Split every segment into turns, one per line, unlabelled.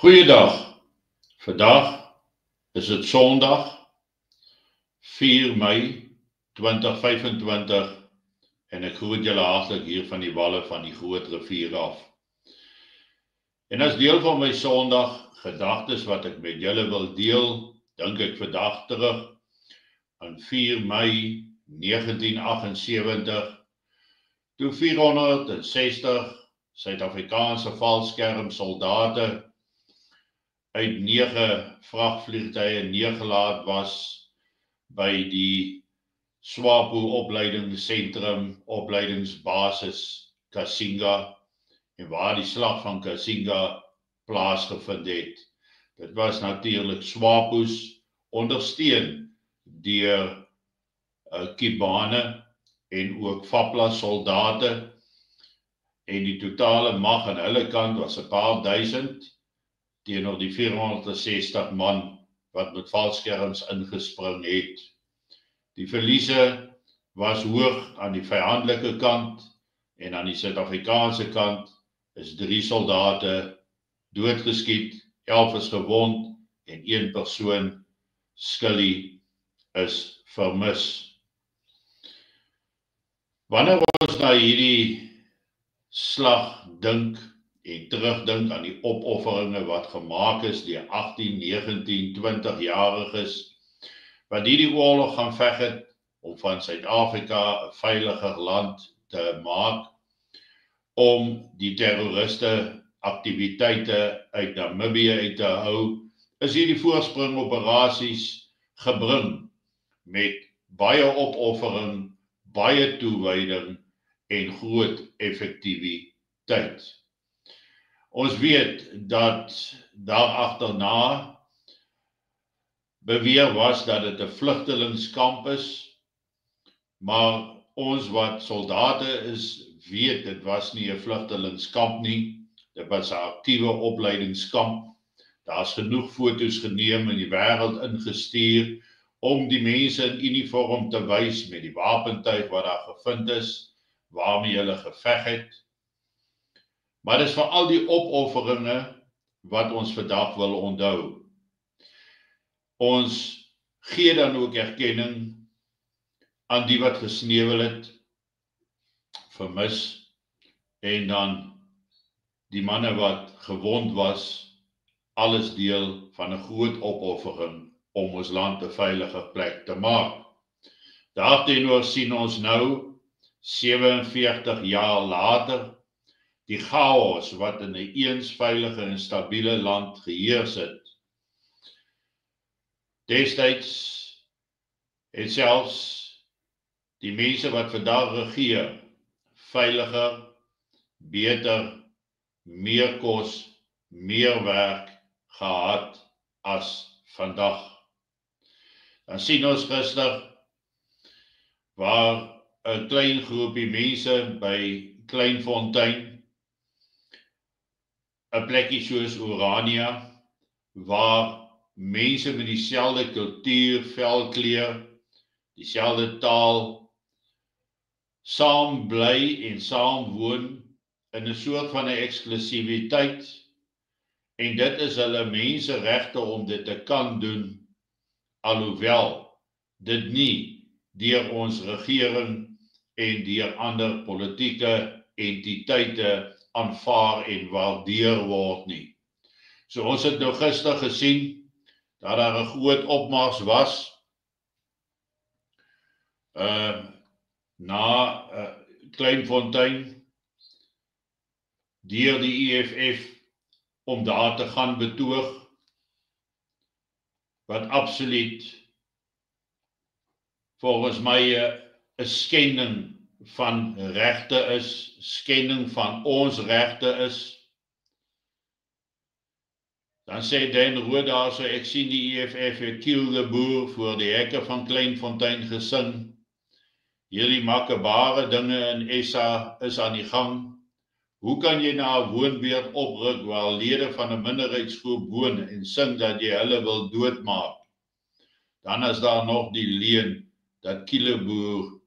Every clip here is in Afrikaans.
Goeiedag, vandag is dit Sondag 4 Mei 2025 en ek groet julle hartlik hier van die walle van die Groot Rivier af. En as deel van my Sondag gedagtes wat ek met julle wil deel, dink ek vandag terug aan 4 Mei 1978, toe 460 Suid-Afrikaanse valskermsoldate uit 9 vragvliegtuie neergelaat was by die SWAPO opleidingsentrum, opleidingsbasis Kasinga, en waar die slag van Kasinga plaasgevind het. Dit was natuurlik SWAPO's, ondersteun deur Kibane en ook FAPLA soldate, en die totale mag aan hulle kant was 'n paar duisend teenoor die 460 man wat met valskerms ingespring het. Die verliese was hoog aan die vyandelike kant en aan die Suid-Afrikaanse kant is 3 soldate doodgeskiet, 11 is gewond en 1 persoon, Skilly, is vermis. Wanneer ons na hierdie slag dink en terugdink aan die opofferinge wat gemaak is deur 18, 19, 20-jariges, wat hierdie oorlog gaan veg het om van Suid-Afrika 'n veiliger land te maak, om die terroriste aktiwiteite uit Namibië uit te hou, is hierdie voorspringoperasies gebring met baie opoffering, baie toewyding en groot effektiwiteit. Ons weet dat daar agterna beweer was dat dit 'n vlugtelingskamp is, maar ons wat soldate is, weet dit was nie 'n vlugtelingskamp nie, dit was 'n aktiewe opleidingskamp. Daar's genoeg foto's geneem en die wêreld ingestuur om die mense in uniform te wys met die wapentuig wat daar gevind is, waarmee hulle geveg het. Maar dis vir al die opofferinge wat ons vandag wil onthou. Ons gee dan ook erkenning aan die wat gesneuwel het, vermis, en dan die manne wat gewond was, alles deel van 'n groot opoffering om ons land 'n veiliger plek te maak. Daarteenoor sien ons nou, 47 jaar later, die chaos wat in 'n eens veilige en stabiele land geheers het. Destyds het selfs die mense wat vandag regeer, veiliger, beter, meer kos, meer werk gehad as vandag. Dan sien ons gister waar 'n klein groepie mense by Kleinfontein, 'n plekkie soos Orania, waar mense met dieselfde kultuur, velkleur, dieselfde taal, saam bly en saam woon in 'n soort van 'n eksklusiwiteit, en dit is hulle menseregte om dit te kan doen, alhoewel dit nie deur ons regering en deur ander politieke entiteite aanvaar en waardeer word nie. So ons het nou gister gesien dat daar 'n groot opmars was na Kleinfontein deur die EFF om daar te gaan betoog, wat absoluut volgens my 'n skending van regte is, skending van ons regte is. Dan sê Dan Rood daar so, ek sien die EFF het Kill the Boer voor die hekke van Kleinfontein gesing. Hierdie makabare dinge in SA is aan die gang. Hoe kan jy na 'n woonbuurt opruk waar lede van 'n minderheidsgroep woon en sing dat jy hulle wil doodmaak? Dan is daar nog die leuen dat Kieleboer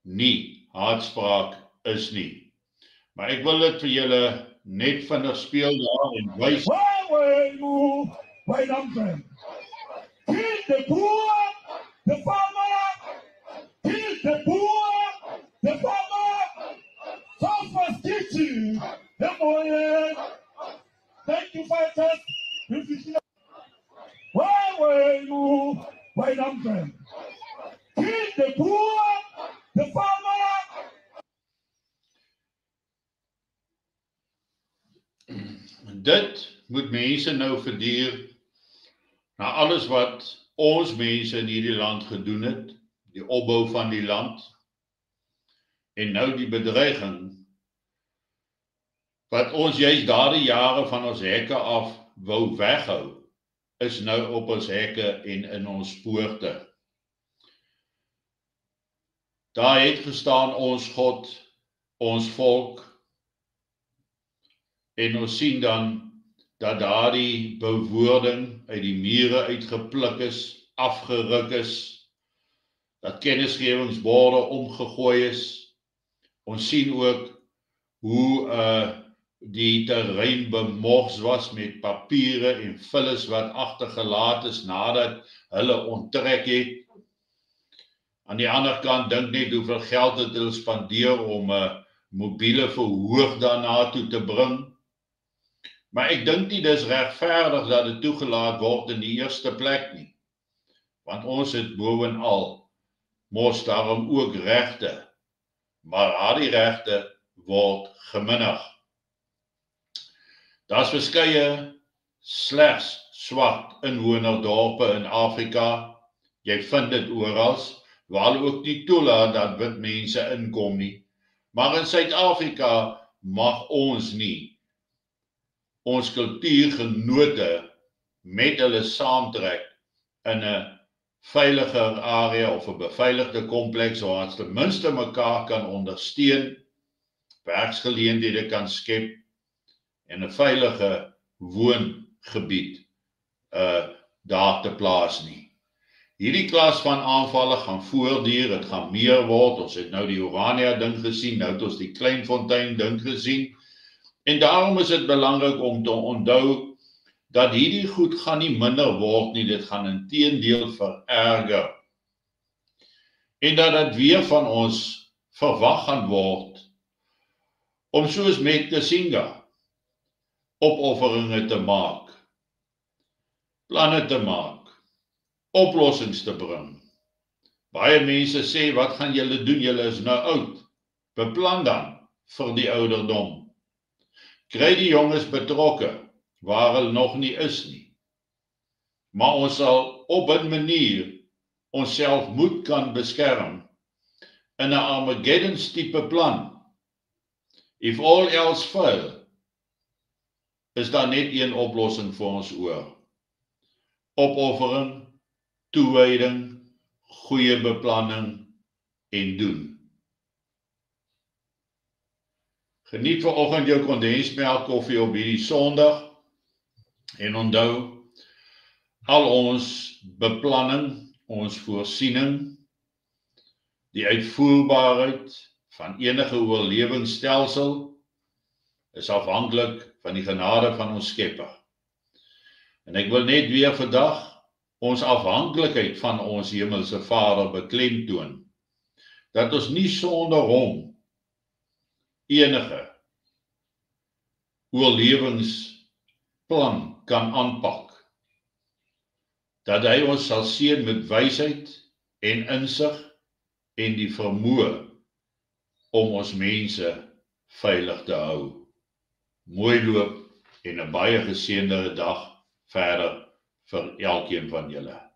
nie haatspraak is nie. Maar ek wil dit vir julle net vinnig speel daar en wys.
Wait up then. Feed the poor, the farmer. Feed the poor, the farmer. Southwest Kitchen, the boy. Thank you, fighters. Wait up then. Feed the poor, the farmer.
Dit moet mense nou verduur na alles wat ons mense in hierdie land gedoen het, die opbou van die land, en nou die bedreiging, wat ons juist daardie jare van ons hekke af wou weghou, is nou op ons hekke en in ons poorte. Daar het gestaan ons God, ons volk, en ons sien dan dat daardie bewoording uit die mure uitgepluk is, afgeruk is, dat kennisgewingsborde omgegooi is. Ons sien ook hoe die terrein bemors was met papiere en vullis wat agtergelaat is nadat hulle onttrek het. Aan die ander kant dink net hoeveel geld het hulle spandeer om 'n mobiele verhoog daarna toe te bring. Maar ek dink nie dis regverdig dat dit toegelaat word in die eerste plek nie. Want ons het bovenal mos daarom ook regte, maar daardie regte word geminnig. Daar's verskeie slegs swart inwonerdorpe in Afrika. Jy vind dit oral, waar hulle ook nie toelaat dat wit mense inkom nie. Maar in Suid-Afrika mag ons nie ons kultuurgenote met hulle saamtrek in 'n veiliger area of 'n beveiligde kompleks waar ons ten minste mekaar kan ondersteun, werksgeleenthede kan skep en 'n veilige woongebied daar te plaas nie. Hierdie klas van aanvalle gaan voortduur, dit gaan meer word. Ons het nou die Orania ding gesien, nou het ons die Kleinfontein ding gesien. En daarom is dit belangrik om te onthou dat hierdie goed gaan nie minder word nie, dit gaan inteendeel vererger. En dat dit weer van ons verwag gaan word om soos met Kasinga opofferinge te maak, planne te maak, oplossings te bring. Baie mense sê, wat gaan julle doen? Julle is nou oud. Beplan dan vir die ouderdom. Kry die jonges betrokke waar hulle nog nie is nie. Maar ons sal op 'n manier onsself moet kan beskerm in 'n Armageddon's tipe plan. If all else fail, is daar net een oplossing vir ons oor. Opoffering, toewyding, goeie beplanning en doen. Geniet vanoggend jou kondensmelk koffie op hierdie Sondag en onthou al ons beplanning, ons voorsiening, die uitvoerbaarheid van enige oorlewingsstelsel is afhanklik van die genade van ons Skepper. En ek wil net weer vandag ons afhanklikheid van ons hemelse Vader beklemtoon, dat ons nie sonder hom enige oorlewingsplan kan aanpak, dat hy ons sal seën met wysheid en insig en die vermoë om ons mense veilig te hou. Mooi loop en 'n baie geseënde dag verder vir elkeen van julle.